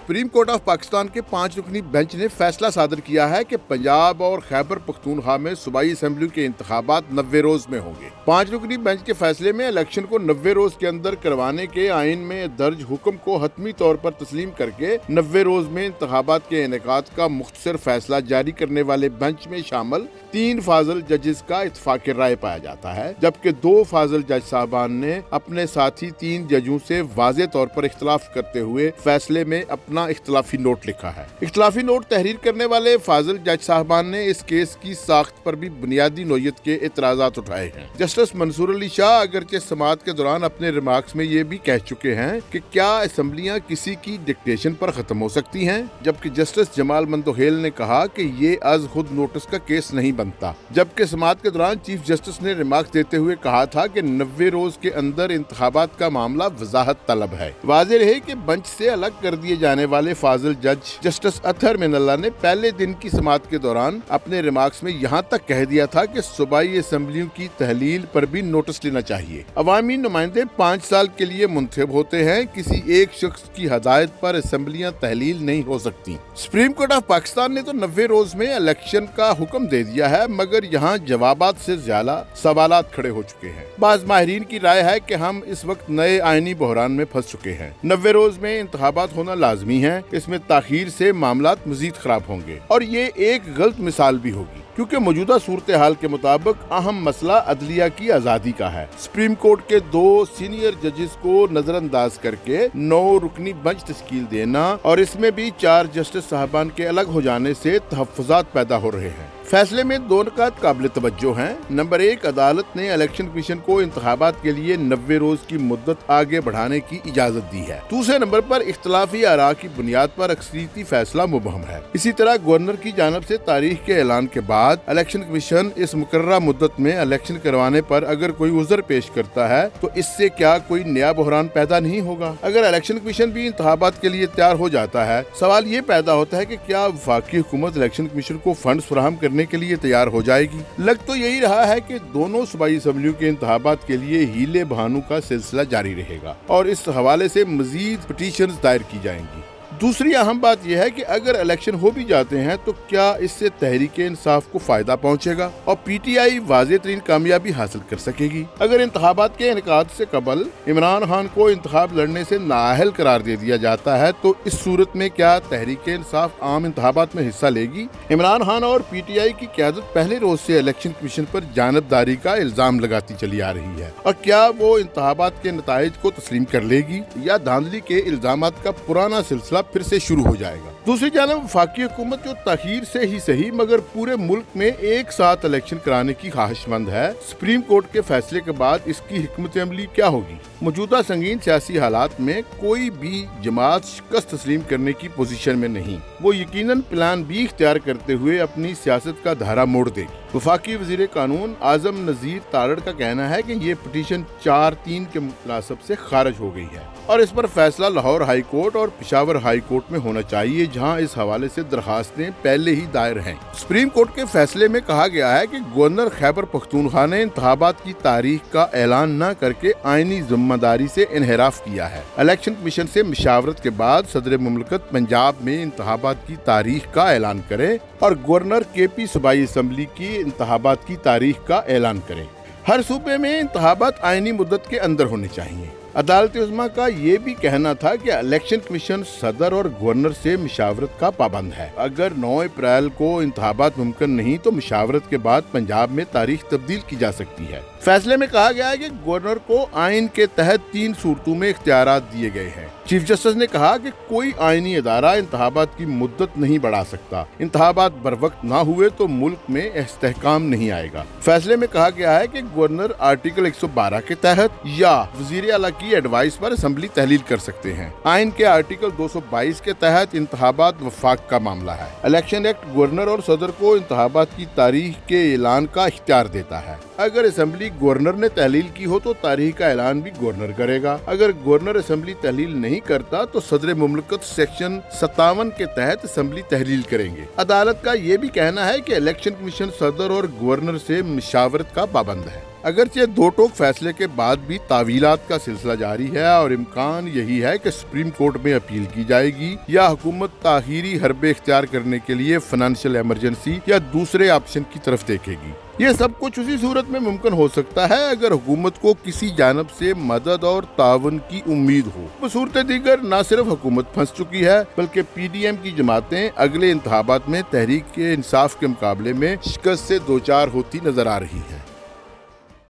Supreme court of Pakistan के 5 रुकनी bench ने फैसला सादर किया है कि पंजाब और खैबर पख्तूनख्वा में सूबाई असेंबली के इंतखाबात 90 रोज में होंगे। 5 रुकनी बेंच के फैसले में इलेक्शन को 90 रोज के अंदर करवाने के आइन में दर्ज हुक्म को हतमी तौर पर तस्लीम करके 90 रोज में इंतखाबात के इनेकाद का मुख्तसर फैसला जारी करने वाले बेंच में शामिल 3 फाजिल जजेस का इत्तफाक राय पाया जाता है, जबकि 2 फाजिल जज साहबान ने अपने साथी 3 जजों से वाज़े तौर पर इख्तलाफ करते हुए फैसले में अपना इख्तलाफी नोट लिखा है। इख्तलाफी नोट तहरीर करने वाले फाजिल जज साहबान ने इस केस की साख्त पर भी बुनियादी नोयत के एतराज़ात उठाए हैं। जस्टिस मंसूर अली शाह अगरचे समाअत के दौरान अपने रिमार्क्स में ये भी कह चुके हैं कि क्या असम्बलियाँ किसी की डिक्टेशन पर खत्म हो सकती हैं, जबकि जस्टिस जमाल मंदोहेल ने कहा कि ये आज खुद नोटिस का केस नहीं बनता। जबकि समाअत के दौरान चीफ जस्टिस ने रिमार्क्स देते हुए कहा था कि 90 रोज के अंदर इंतखाबात का मामला वजाहत तलब है। वाज़ेह रहे कि बेंच से अलग कर दिए जाने वाले फाजिल जज जस्टिस अतहर मिनल्ला ने पहले दिन की समाअत के दौरान अपने रिमार्क्स में यहाँ तक कह दिया था कि सूबाई असेंबलियों की तहलील पर भी नोटिस लेना चाहिए। अवामी नुमाइंदे 5 साल के लिए मुंतखब होते हैं, किसी एक शख्स की हदायत पर असेंबलियाँ तहलील नहीं हो सकती। सुप्रीम कोर्ट ऑफ पाकिस्तान ने तो 90 रोज में इलेक्शन का हुक्म दे दिया है, मगर यहाँ जवाबात से ज्यादा सवालात खड़े हो चुके हैं। बाज़ माहिरीन की राय है कि हम इस वक्त नए आईनी बहरान में फंस चुके हैं। 90 रोज में इंतखाबात होना लाजमी है, इसमें ताखीर से मामलात मजीद खराब होंगे और ये एक गलत मिसाल भी होगी, क्योंकि मौजूदा सूरत हाल के मुताबिक अहम मसला अदलिया की आज़ादी का है। सुप्रीम कोर्ट के 2 सीनियर जजेस को नजरअंदाज करके 9 रुकनी बेंच तश्कील देना और इसमें भी 4 जस्टिस साहबान के अलग हो जाने से तहफ़्फ़ुज़ात पैदा हो रहे हैं। फैसले में 2 नुकात काबिल तवज्जो हैं। नंबर 1, अदालत ने इलेक्शन कमीशन को इंतखाबात के लिए 90 रोज की मुद्दत आगे बढ़ाने की इजाजत दी है। दूसरे नंबर पर इख्तलाफी आरा की बुनियाद पर अक्सरियती फैसला मुबहम है। इसी तरह गवर्नर की जानिब से तारीख के ऐलान के बाद इलेक्शन कमीशन इस मुकर्ररा मुद्दत में इलेक्शन करवाने पर अगर कोई उज़र पेश करता है तो इससे क्या कोई नया बहरान पैदा नहीं होगा? अगर इलेक्शन कमीशन भी इंतखाबात के लिए तैयार हो जाता है, सवाल ये पैदा होता है कि क्या वफाकी हुकूमत इलेक्शन कमीशन को फंड फराहम करने के लिए तैयार हो जाएगी? लग तो यही रहा है कि दोनों सूबाई असेंबलियों के इंतखाबात के लिए हीले बहानों का सिलसिला जारी रहेगा और इस हवाले से मजीद पिटीशंस दायर की जाएंगी। दूसरी अहम बात यह है कि अगर इलेक्शन हो भी जाते हैं तो क्या इससे तहरीक इंसाफ को फायदा पहुंचेगा और पीटीआई वाज़ेह तरीन कामयाबी हासिल कर सकेगी? अगर इंतखाबात के इनेकाद से कबल इमरान खान को इंतखाब लड़ने से नाअहल करार दे दिया जाता है तो इस सूरत में क्या तहरीक इंसाफ आम इंतखाबात में हिस्सा लेगी? इमरान खान और पीटीआई की क़यादत पहले रोज से इलेक्शन कमीशन पर जानबदारी का इल्जाम लगाती चली आ रही है और क्या वो इंतखाबात के नताइज को तस्लीम कर लेगी या धांधली के इल्जामात का पुराना सिलसिला फिर से शुरू हो जाएगा? दूसरी जानब वफाकी हुकूमत जो ताखीर से ही सही मगर पूरे मुल्क में एक साथ इलेक्शन कराने की ख्वाहिशमंद है, सुप्रीम कोर्ट के फैसले के बाद इसकी हिकमत अमली क्या होगी? मौजूदा संगीन सियासी हालात में कोई भी जमात शिकस्त तस्लीम करने की पोजीशन में नहीं। वो यकीनन प्लान बी इख्तियार करते हुए अपनी सियासत का धारा मोड़ देगी। वफाकी वज़ीर कानून आज़म नज़ीर तारड़ का कहना है कि ये पिटीशन 4-3 के मुनासब से खारिज हो गई है और इस पर फैसला लाहौर हाई कोर्ट और पेशावर हाई कोर्ट में होना चाहिए, जहां इस हवाले से दरखास्तें पहले ही दायर हैं। सुप्रीम कोर्ट के फैसले में कहा गया है कि गवर्नर खैबर पख्तूनख्वा ने इंतखाबात की तारीख का ऐलान न करके आईनी जिम्मेदारी से इनहराफ किया है। इलेक्शन कमीशन से मशावरत के बाद सदर मुमलकत पंजाब में इंतखाबात की तारीख का ऐलान करे और गवर्नर केपी सूबाई असेंबली की इंतखाबात की तारीख का ऐलान करें। हर सूबे में इंतखाबात आईनी मुद्दत के अंदर होने चाहिए। अदालत उज़्मा का ये भी कहना था कि इलेक्शन कमीशन सदर और गवर्नर से मशावरत का पाबंद है। अगर 9 अप्रैल को इंतखाबात मुमकिन नहीं तो मशावरत के बाद पंजाब में तारीख तब्दील की जा सकती है। फैसले में कहा गया है कि गवर्नर को आइन के तहत 3 सूरतों में इख्तियारात दिए गए हैं। चीफ जस्टिस ने कहा कि कोई आईनी अदारा इंतखाबात की मुद्दत नहीं बढ़ा सकता। इंतखाबात बरवक्त ना हुए तो मुल्क में इस्तेहकाम नहीं आएगा। फैसले में कहा गया है कि गवर्नर आर्टिकल 112 के तहत या वज़ीर आला की एडवाइस पर असेंबली तहलील कर सकते हैं। आइन के आर्टिकल 222 के तहत इंतखाबात वफाक का मामला है। इलेक्शन एक्ट गवर्नर और सदर को इंतखाबात की तारीख के ऐलान का इख्तियार देता है। अगर असेंबली गवर्नर ने तहलील की हो तो तारीख का ऐलान भी गवर्नर करेगा। अगर गवर्नर असेंबली तहलील नहीं करता तो सदर मुमलकत सेक्शन 57 के तहत असेंबली तहलील करेंगे। अदालत का ये भी कहना है कि इलेक्शन कमीशन सदर और गवर्नर से मशावरत का पाबंद है। اگرچہ دو ٹوک فیصلے کے بعد بھی تعویلات کا سلسلہ جاری ہے اور امکان یہی ہے کہ سپریم کورٹ میں اپیل کی جائے گی یا حکومت تاخیری حربے اختیار کرنے کے لیے فنانشل ایمرجنسی یا دوسرے آپشن کی طرف دیکھے گی۔ یہ سب کچھ اسی صورت میں ممکن ہو سکتا ہے اگر حکومت کو کسی جانب سے مدد اور تعاون کی امید ہو۔ بصورت دیگر نہ صرف حکومت پھنس چکی ہے بلکہ پی ڈی ایم کی جماعتیں اگلے انتخابات میں تحریک انصاف کے مقابلے میں شکست سے دوچار ہوتی نظر آ رہی ہیں۔